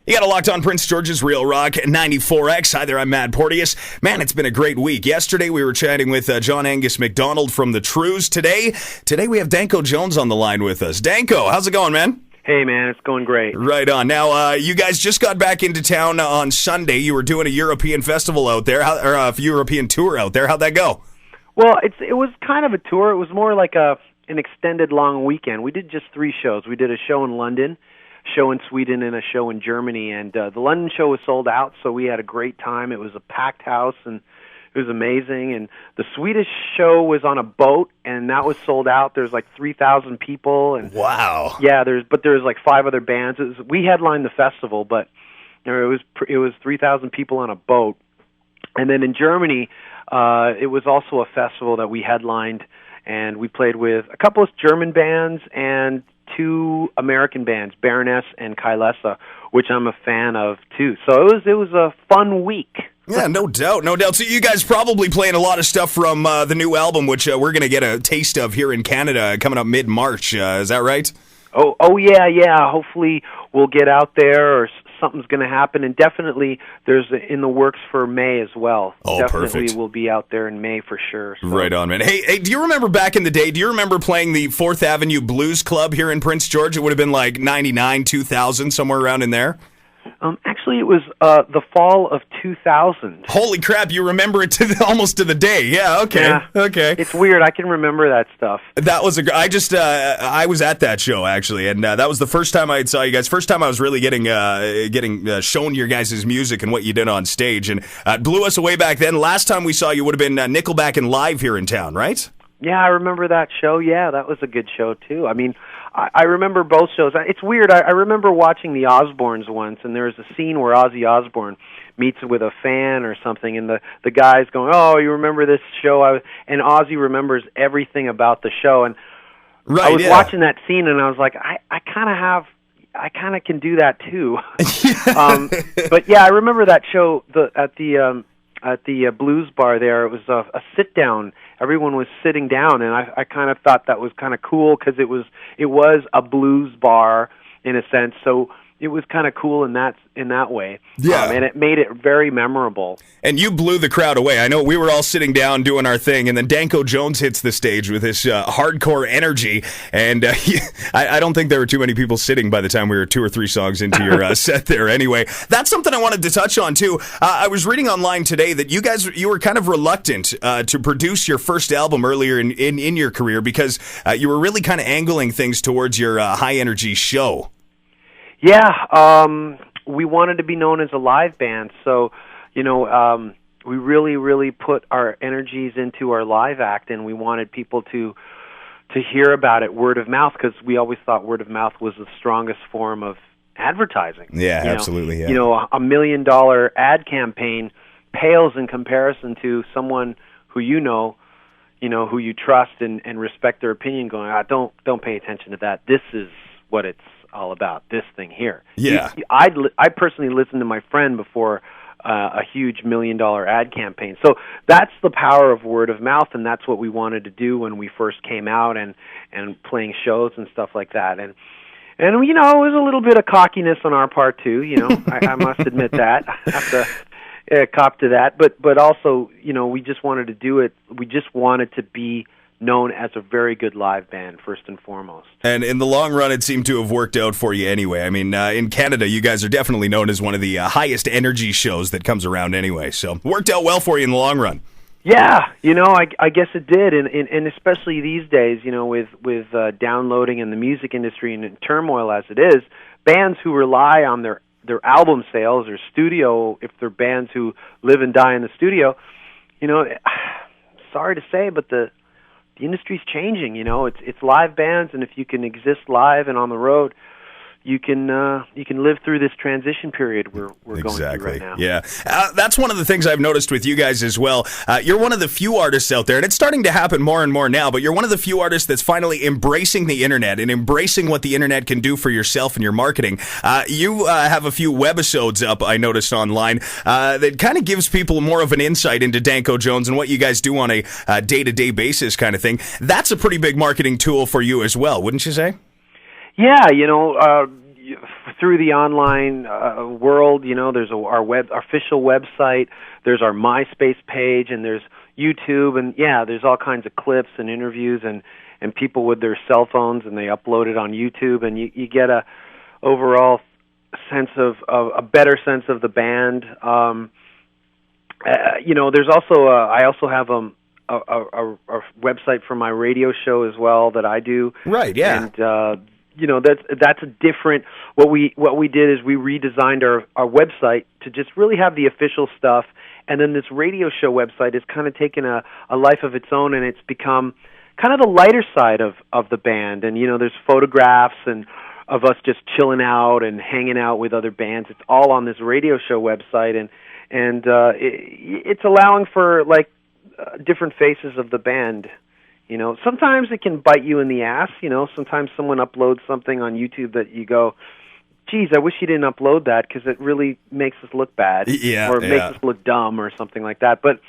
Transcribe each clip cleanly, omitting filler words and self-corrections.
You got a Locked On Prince George's Real Rock 94X. Hi there, I'm Matt Porteous. Man, it's been a great week. Yesterday we were chatting with John Angus McDonald from the Trews. Today we have Danko Jones on the line with us. Danko, how's it going, man? Hey, man, it's going great. Right on. Now, you guys just got back into town on Sunday. You were doing a European festival out there, or a European tour out there. How'd that go? Well, it was kind of a tour. It was more like an extended long weekend. We did just 3 shows. We did a show in London, a show in Sweden, and a show in Germany. And the London show was sold out, so we had a great time. It was a packed house, and it was amazing. And the Swedish show was on a boat, and that was sold out. There's like 3,000 people. And wow. Yeah, there's like 5 other bands. We headlined the festival, but it was 3,000 people on a boat. And then in Germany, it was also a festival that we headlined, and we played with a couple of German bands and 2 American bands, Baroness and Kailessa, which I'm a fan of too. So it was a fun week. Yeah, no doubt. So you guys probably playing a lot of stuff from the new album, which we're going to get a taste of here in Canada coming up mid-March. Is that right? Oh yeah. Hopefully we'll get out there, or something's going to happen, and definitely there's in the works for May as well. Oh, definitely perfect. We'll be out there in May for sure. So. Right on, man. Hey, do you remember back in the day, do you remember playing the 4th Avenue Blues Club here in Prince George? It would have been like 99, 2000, somewhere around in there? Actually, it was the fall of 2000. Holy crap, you remember it almost to the day. Yeah, okay. Yeah. Okay. It's weird. I can remember that stuff. That was I was at that show, actually, and that was the first time I saw you guys. First time I was really getting shown your guys' music and what you did on stage, and it blew us away back then. Last time we saw you would have been Nickelback and Live here in town, right? Yeah, I remember that show. Yeah, that was a good show, too. I mean, I remember both shows. It's weird. I remember watching the Osbournes once, and there was a scene where Ozzy Osbourne meets with a fan or something, and the guy's going, "Oh, you remember this show?" And Ozzy remembers everything about the show. And right, I was watching that scene, and I was like, I kind of can do that too. But yeah, I remember that show at the blues bar there. It was a sit down. Everyone was sitting down, and I kind of thought that was kind of cool because it was a blues bar in a sense. So it was kind of cool in that way. Yeah. And it made it very memorable. And you blew the crowd away. I know we were all sitting down doing our thing, and then Danko Jones hits the stage with his hardcore energy. And I don't think there were too many people sitting by the time we were 2 or 3 songs into your set there. Anyway, that's something I wanted to touch on, too. I was reading online today that you were kind of reluctant to produce your first album earlier in your career because you were really kind of angling things towards your high-energy show. Yeah, we wanted to be known as a live band, so we really put our energies into our live act, and we wanted people to hear about it word of mouth, because we always thought word of mouth was the strongest form of advertising. Yeah, absolutely. Yeah. $1 million ad campaign pales in comparison to someone who who you trust and respect their opinion. Going, don't pay attention to that. This is what it's all about, this thing here. Yeah. I personally listened to my friend before a huge $1 million ad campaign. So that's the power of word of mouth, and that's what we wanted to do when we first came out and playing shows and stuff like that. And it was a little bit of cockiness on our part too. I must admit that. I have to cop to that. But also, we just wanted to do it. We just wanted to be known as a very good live band, first and foremost. And in the long run, it seemed to have worked out for you anyway. I mean, in Canada, you guys are definitely known as one of the highest energy shows that comes around anyway. So worked out well for you in the long run. Yeah, I guess it did, and especially these days, with downloading and the music industry in turmoil as it is, bands who rely on their album sales or studio, if they're bands who live and die in the studio, sorry to say, but the industry's changing. It's live bands, and if you can exist live and on the road, you can live through this transition period we're going through right now. Yeah, that's one of the things I've noticed with you guys as well. You're one of the few artists out there, and it's starting to happen more and more now, but you're one of the few artists that's finally embracing the internet and embracing what the internet can do for yourself and your marketing. You have a few webisodes up, I noticed online, that kind of gives people more of an insight into Danko Jones and what you guys do on a day-to-day basis kind of thing. That's a pretty big marketing tool for you as well, wouldn't you say? Yeah, through the online world, there's our official website, there's our MySpace page, and there's YouTube, and there's all kinds of clips and interviews and people with their cell phones, and they upload it on YouTube, and you get a overall sense of a better sense of the band. There's also I also have a website for my radio show as well that I do. Right. Yeah. And that's a different. What we did is we redesigned our website to just really have the official stuff, and then this radio show website has kind of taken a life of its own, and it's become kind of the lighter side of the band. And there's photographs and of us just chilling out and hanging out with other bands. It's all on this radio show website, and it's allowing for different faces of the band. Sometimes it can bite you in the ass. Sometimes someone uploads something on YouTube that you go, geez, I wish you didn't upload that because it really makes us look bad, or it makes us look dumb or something like that. But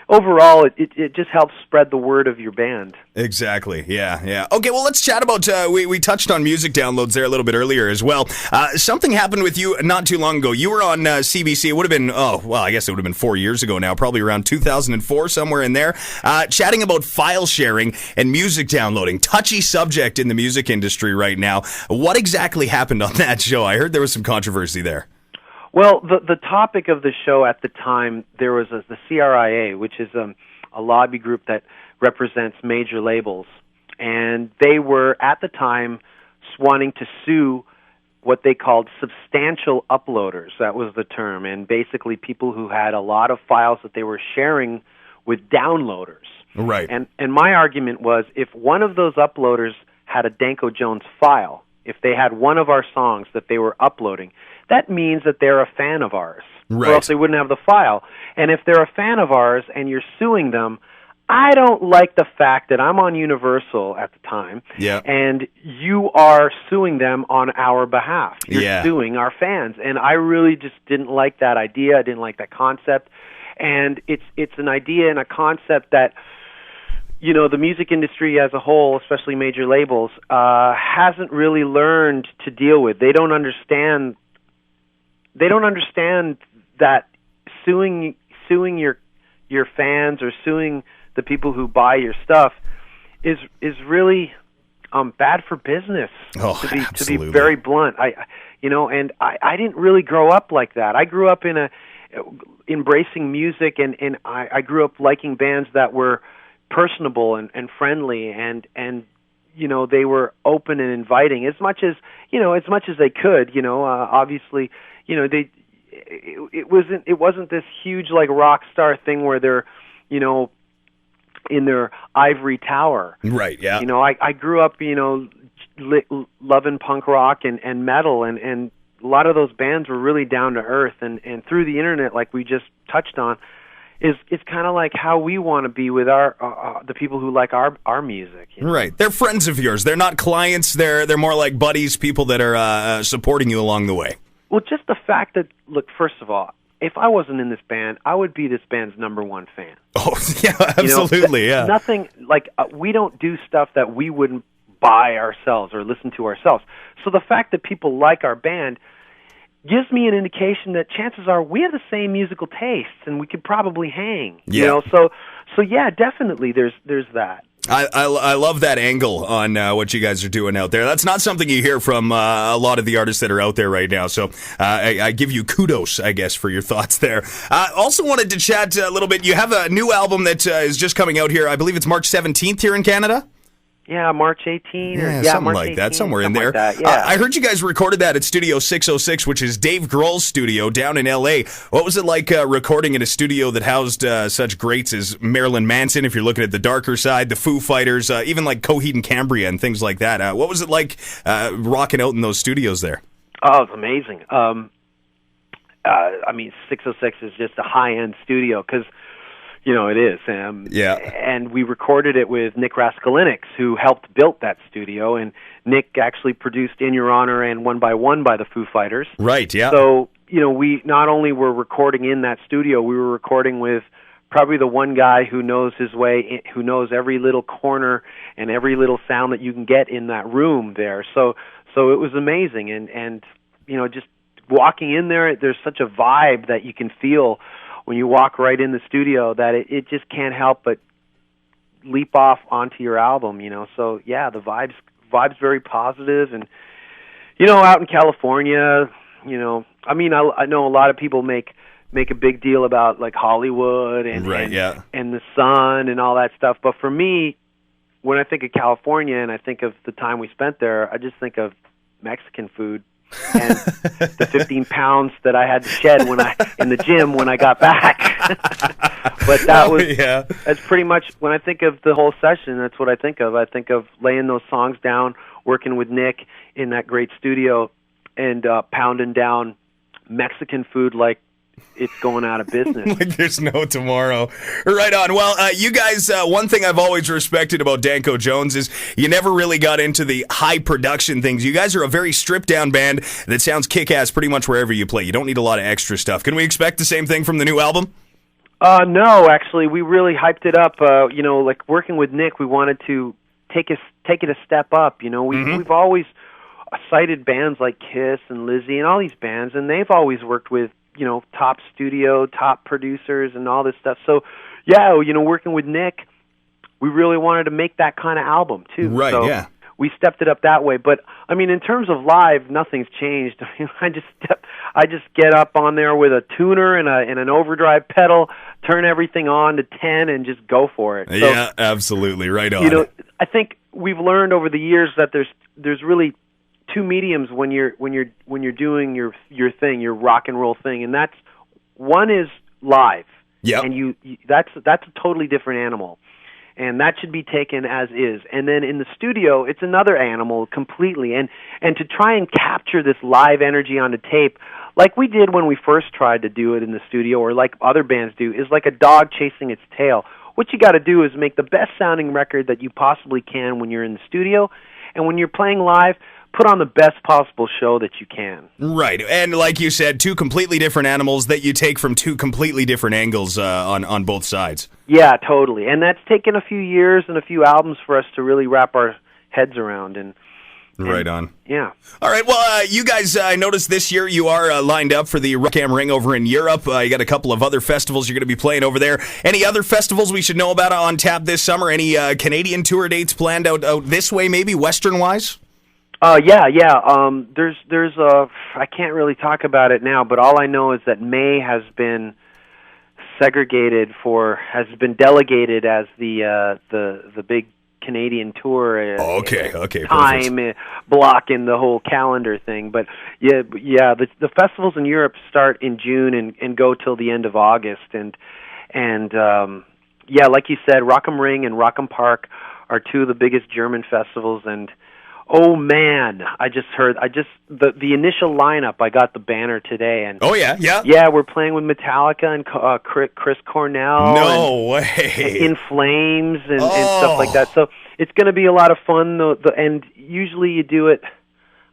overall, it just helps spread the word of your band. Exactly. Yeah. Okay, well, let's chat about, we touched on music downloads there a little bit earlier as well. Something happened with you not too long ago. You were on CBC. It would have been, I guess it would have been 4 years ago now, probably around 2004, somewhere in there, chatting about file sharing and music downloading. Touchy subject in the music industry right now. What exactly happened on that show? I heard there was some controversy there. Well, the topic of the show at the time, there was the CRIA, which is a lobby group that represents major labels, and they were, at the time, wanting to sue what they called substantial uploaders. That was the term, and basically people who had a lot of files that they were sharing with downloaders. Right. And my argument was, if one of those uploaders had a Danko Jones file, if they had one of our songs that they were uploading, that means that they're a fan of ours, right, or else they wouldn't have the file. And if they're a fan of ours and you're suing them, I don't like the fact that I'm on Universal at the time, and you are suing them on our behalf. You're suing our fans, and I really just didn't like that idea. I didn't like that concept, and it's an idea and a concept that the music industry as a whole, especially major labels, hasn't really learned to deal with. They don't understand that suing your fans or suing the people who buy your stuff is really bad for business. To be very blunt. I didn't really grow up like that. I grew up embracing music, and I grew up liking bands that were personable and friendly, and they were open and inviting as much as they could. Obviously, it wasn't this huge rock star thing where they're in their ivory tower. Right. Yeah. I grew up loving punk rock and metal, and a lot of those bands were really down to earth, and through the internet, like we just touched on, it's kind of like how we want to be with our the people who like our music. Right. They're friends of yours. They're not clients. They're more like buddies, people that are supporting you along the way. Well, just the fact that, look, first of all, if I wasn't in this band, I would be this band's number one fan. Oh, yeah, absolutely, yeah. Nothing, we don't do stuff that we wouldn't buy ourselves or listen to ourselves. So the fact that people like our band gives me an indication that chances are we have the same musical tastes and we could probably hang. Yeah. So yeah, definitely there's that. I love that angle on what you guys are doing out there. That's not something you hear from a lot of the artists that are out there right now. So I give you kudos, I guess, for your thoughts there. Also wanted to chat a little bit. You have a new album that is just coming out here. I believe it's March 17th here in Canada. Yeah, March 18. Something March like 18, that, somewhere in there. Like that, yeah. I heard you guys recorded that at Studio 606, which is Dave Grohl's studio down in L.A. What was it like recording in a studio that housed such greats as Marilyn Manson, if you're looking at the darker side, the Foo Fighters, even like Coheed and Cambria and things like that? What was it like rocking out in those studios there? Oh, it was amazing. 606 is just a high-end studio because it is. And we recorded it with Nick Raskulinecz, who helped build that studio. And Nick actually produced In Your Honor and One by One by the Foo Fighters. Right, yeah. So, we not only were recording in that studio, we were recording with probably the one guy who knows his way, who knows every little corner and every little sound that you can get in that room there. So So it was amazing, and just walking in there's such a vibe that you can feel when you walk right in the studio that it just can't help but leap off onto your album. So yeah, the vibe's very positive, and out in California, I mean, I know a lot of people make a big deal about like Hollywood and and the sun and all that stuff, but for me, when I think of California and I think of the time we spent there, I just think of Mexican food and the 15 pounds that I had to shed in the gym when I got back. But that's pretty much, when I think of the whole session, that's what I think of. I think of laying those songs down, working with Nick in that great studio, and pounding down Mexican food like it's going out of business. Like there's no tomorrow. Right on. Well, you guys, one thing I've always respected about Danko Jones is you never really got into the high production things. You guys are a very stripped down band that sounds kick-ass pretty much wherever you play. You don't need a lot of extra stuff. Can we expect the same thing from the new album? No, actually, we really hyped it up. Like working with Nick, we wanted to take it a step up. We've always cited bands like Kiss and Lizzie and all these bands, and they've always worked with top studio, top producers, and all this stuff. So, yeah, working with Nick, we really wanted to make that kind of album too. Right. So yeah. We stepped it up that way. But I mean, in terms of live, nothing's changed. I just get up on there with a tuner and an overdrive pedal, turn everything on to 10, and just go for it. So, yeah, absolutely. Right on. I think we've learned over the years that there's really two mediums when you're doing your thing, your rock and roll thing, and that's one is live. Yeah. And that's a totally different animal. And that should be taken as is. And then in the studio, it's another animal completely. And to try and capture this live energy on the tape, like we did when we first tried to do it in the studio, or like other bands do, is like a dog chasing its tail. What you got to do is make the best sounding record that you possibly can when you're in the studio, and when you're playing live, put on the best possible show that you can. Right. And like you said, two completely different animals that you take from two completely different angles on both sides. Yeah, totally. And that's taken a few years and a few albums for us to really wrap our heads around. And right on. Yeah. All right. Well, you guys, I noticed this year you are lined up for the Rock Am Ring over in Europe. You got a couple of other festivals you're going to be playing over there. Any other festivals we should know about on tap this summer? Any Canadian tour dates planned out this way, maybe, Western-wise? Yeah. There's I can't really talk about it now, but all I know is that May has been delegated as the big Canadian tour. Okay. Time block in the whole calendar thing, but yeah, the festivals in Europe start in June and go till the end of August, and like you said, Rock am Ring and Rock am Park are two of the biggest German festivals, and oh man, the initial lineup. I got the banner today, and yeah, we're playing with Metallica and Chris Cornell. No way. In Flames and stuff like that. So it's going to be a lot of fun. And usually you do it.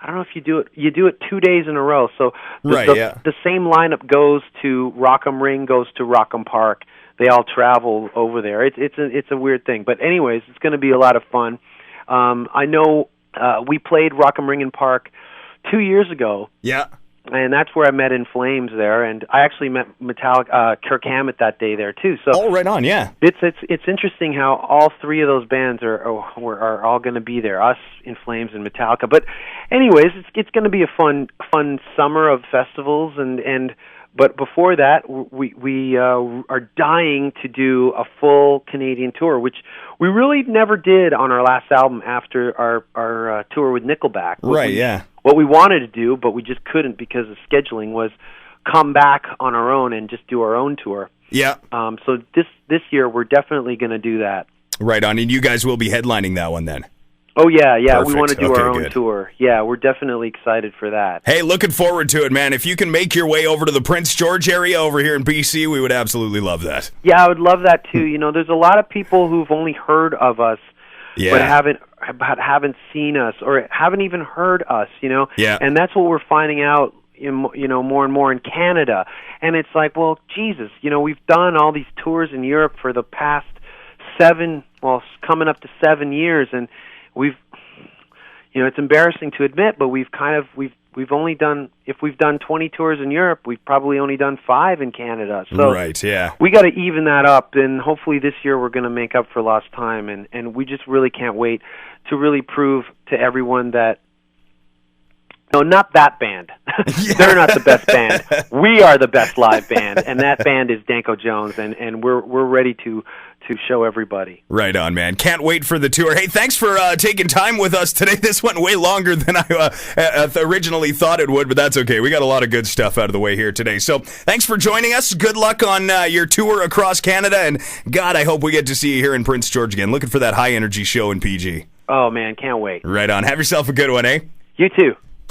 I don't know if you do it. You do it 2 days in a row. So the same lineup goes to Rock am Ring, goes to Rock am Park. They all travel over there. It's a weird thing, but anyways, it's going to be a lot of fun. I know. We played Rock am Ring and Park 2 years ago. Yeah. And that's where I met In Flames there, and I actually met Kirk Hammett that day there too. So right on, yeah. It's interesting how all three of those bands are all going to be there. Us, In Flames, and Metallica. But anyways, it's going to be a fun summer of festivals, but before that, we are dying to do a full Canadian tour, which we really never did on our last album after our tour with Nickelback. What we wanted to do, but we just couldn't because of scheduling, was come back on our own and just do our own tour. Yeah. So this year, we're definitely going to do that. Right on, and you guys will be headlining that one then. Oh, yeah, Perfect. We want to do our own tour. Yeah, we're definitely excited for that. Hey, looking forward to it, man. If you can make your way over to the Prince George area over here in BC, we would absolutely love that. Yeah, I would love that, too. There's a lot of people who've only heard of us, but haven't seen us or haven't even heard us, Yeah. And that's what we're finding out, more and more in Canada. And it's like, well, Jesus, we've done all these tours in Europe for the past coming up to 7 years, and we've it's embarrassing to admit, but we've only done, if we've done 20 tours in Europe, we've probably only done 5 in Canada. So right, yeah. We got to even that up, and hopefully this year we're going to make up for lost time, and we just really can't wait to really prove to everyone that, no, not that band. They're not the best band. We are the best live band, and that band is Danko Jones, and we're ready to show everybody. Right on, man. Can't wait for the tour. Hey, thanks for taking time with us today. This went way longer than I originally thought it would, but that's okay. We got a lot of good stuff out of the way here today. So thanks for joining us. Good luck on your tour across Canada, and God, I hope we get to see you here in Prince George again. Looking for that high-energy show in PG. Oh, man, can't wait. Right on. Have yourself a good one, eh? You too.